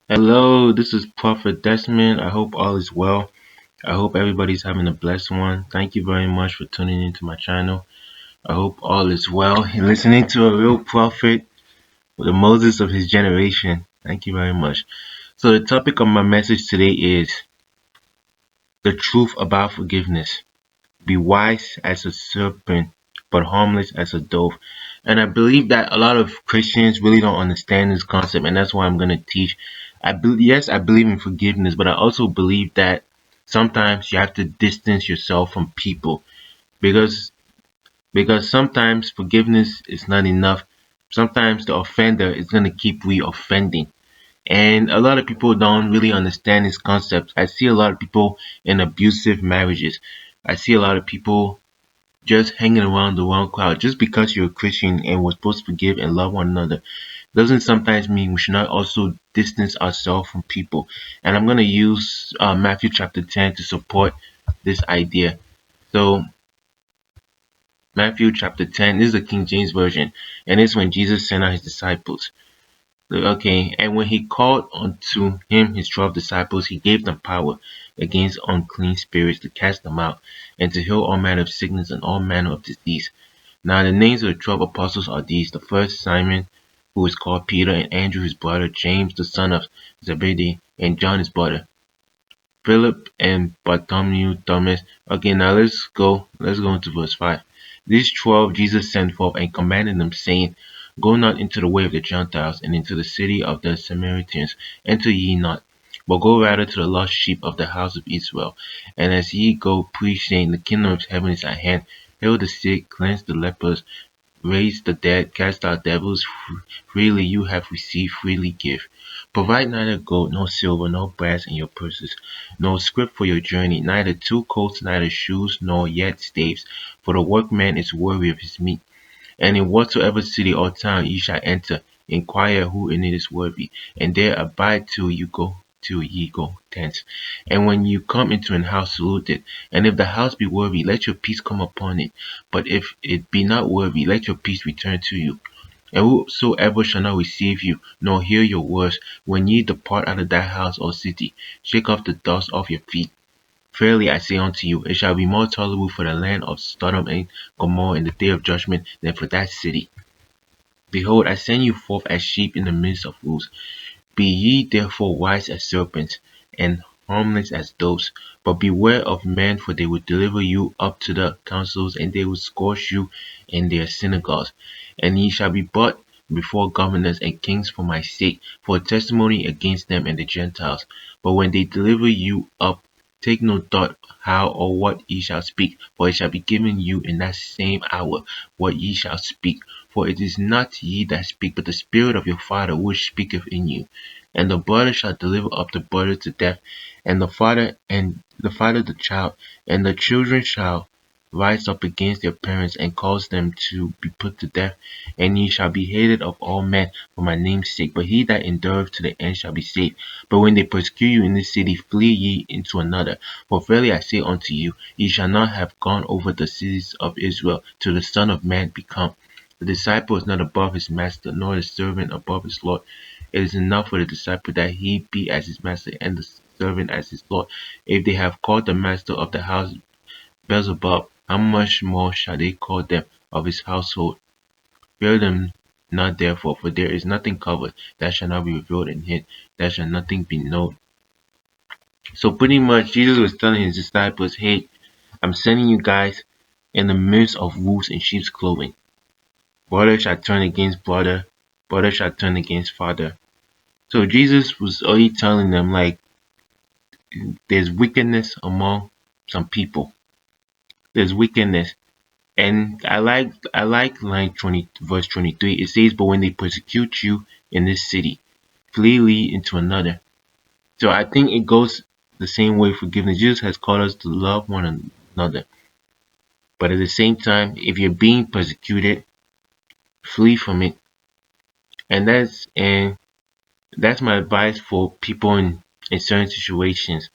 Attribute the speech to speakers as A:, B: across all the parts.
A: Hello, this is Prophet Desmond. I hope all is well. I hope everybody's having a blessed one. Thank you very much for tuning into my channel. I hope all is well. You're listening to a real prophet, the Moses of his generation. Thank you very much. So the topic of my message today is the truth about forgiveness. Be wise as a serpent, but harmless as a dove. And I believe that a lot of Christians really don't understand this concept, and that's why I'm going to teach. Yes, I believe in forgiveness, but I also believe that sometimes you have to distance yourself from people because sometimes forgiveness is not enough. Sometimes the offender is going to keep re-offending. And a lot of people don't really understand this concept. I see a lot of people in abusive marriages. I see a lot of people just hanging around the wrong crowd. Just because you're a Christian and we're supposed to forgive and love one another doesn't sometimes mean we should not also distance ourselves from people. And I'm going to use Matthew chapter 10 to support this idea. So, Matthew chapter 10, this is the King James Version, and it's when Jesus sent out his disciples. Okay, and when he called unto him his 12 disciples, he gave them power against unclean spirits to cast them out, and to heal all manner of sickness and all manner of disease. Now the names of the 12 apostles are these: the first Simon, who is called Peter, and Andrew his brother, James the son of Zebedee, and John his brother, Philip and Bartholomew, Thomas. Okay, now let's go into verse 5. These 12 Jesus sent forth and commanded them, saying, Go not into the way of the Gentiles, and into the city of the Samaritans enter ye not, but go rather to the lost sheep of the house of Israel. And as ye go, preach, saying, The kingdom of heaven is at hand. Heal the sick, cleanse the lepers, raise the dead, cast out devils. Freely you have received, freely give. Provide neither gold, nor silver, nor brass in your purses, nor scrip for your journey, neither two coats, neither shoes, nor yet staves. For the workman is worthy of his meat. And in whatsoever city or town ye shall enter, inquire who in it is worthy, and there abide till ye go thence. And when you come into an house, salute it. And if the house be worthy, let your peace come upon it. But if it be not worthy, let your peace return to you. And whosoever shall not receive you, nor hear your words, when ye depart out of that house or city, shake off the dust off your feet. Verily I say unto you, it shall be more tolerable for the land of Sodom and Gomorrah in the day of judgment than for that city. Behold, I send you forth as sheep in the midst of wolves. Be ye therefore wise as serpents, and harmless as doves. But beware of men, for they will deliver you up to the councils, and they will scourge you in their synagogues. And ye shall be brought before governors and kings for my sake, for a testimony against them and the Gentiles. But when they deliver you up, take no thought how or what ye shall speak, for it shall be given you in that same hour what ye shall speak. For it is not ye that speak, but the Spirit of your Father which speaketh in you. And the brother shall deliver up the brother to death, and the father the child, and the children shall rise up against their parents and cause them to be put to death. And ye shall be hated of all men for my name's sake, but he that endureth to the end shall be saved. But when they persecute you in this city, flee ye into another. For verily I say unto you, ye shall not have gone over the cities of Israel till the Son of Man be come. The disciple is not above his master, nor the servant above his Lord. It is enough for the disciple that he be as his master, and the servant as his Lord. If they have called the master of the house Beelzebub, how much more shall they call them of his household? Fear them not therefore, for there is nothing covered that shall not be revealed, and hid that shall nothing be known. So pretty much Jesus was telling his disciples, hey, I'm sending you guys in the midst of wolves in sheep's clothing. Brother shall turn against brother, brother shall turn against father. So Jesus was already telling them, like, there's wickedness among some people. There's wickedness. And I like line 20 verse 23. It says, But when they persecute you in this city, flee into another. So I think it goes the same way forgiveness. Jesus has called us to love one another. But at the same time, if you're being persecuted, flee from it. And that's my advice for people in certain situations,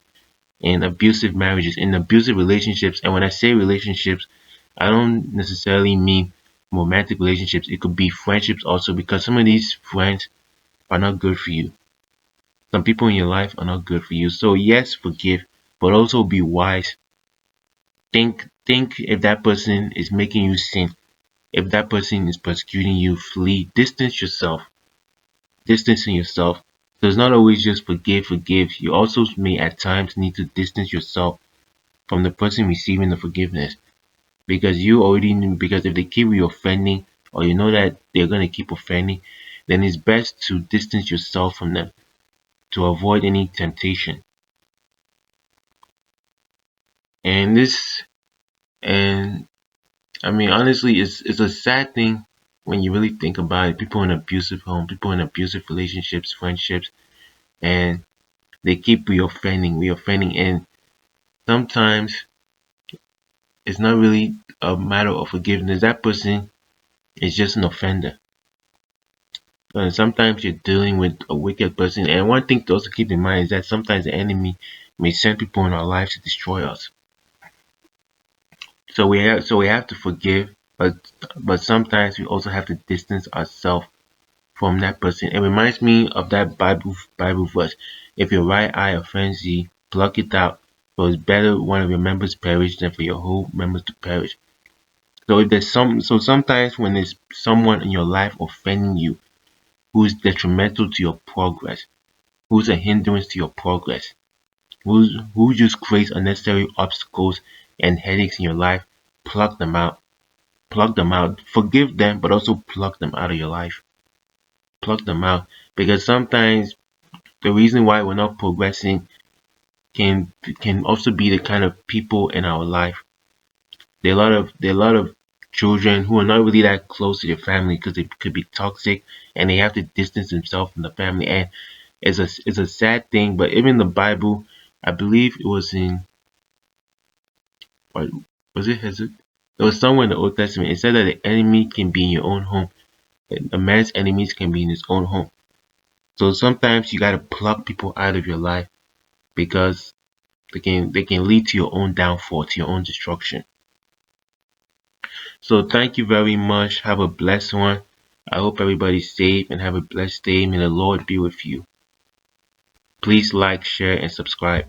A: in abusive marriages, in abusive relationships. And when I say relationships, I don't necessarily mean romantic relationships. It could be friendships also, because some of these friends are not good for you. Some people in your life are not good for you. So yes, forgive, but also be wise. Think if that person is making you sin, if that person is persecuting you, flee, distance yourself, distancing yourself. So it's not always just forgive. You also may at times need to distance yourself from the person receiving the forgiveness, because you already knew, because if they keep reoffending, or you know that they're going to keep offending, then it's best to distance yourself from them to avoid any temptation. And this, and I mean, honestly, it's a sad thing when you really think about it. People in abusive home, people in abusive relationships, friendships, and they keep reoffending, and sometimes it's not really a matter of forgiveness. That person is just an offender. Sometimes you're dealing with a wicked person, and one thing to also keep in mind is that sometimes the enemy may send people in our lives to destroy us. So we have to forgive, but sometimes we also have to distance ourselves from that person. It reminds me of that Bible verse. If your right eye offends thee, pluck it out. For it's better one of your members perish than for your whole members to perish. So if there's so sometimes when there's someone in your life offending you who is detrimental to your progress, who's a hindrance to your progress, who just creates unnecessary obstacles and headaches in your life, pluck them out. Pluck them out. Forgive them, but also pluck them out of your life. Pluck them out. Because sometimes the reason why we're not progressing can also be the kind of people in our life. There are a lot of children who are not really that close to their family because they could be toxic, and they have to distance themselves from the family. And it's a sad thing. But even the Bible, I believe it was in, what was it? Has it? There was somewhere in the Old Testament. It said that the enemy can be in your own home. A man's enemies can be in his own home. So sometimes you gotta pluck people out of your life because they can lead to your own downfall, to your own destruction. So thank you very much. Have a blessed one. I hope everybody's safe and have a blessed day. May the Lord be with you. Please like, share, and subscribe.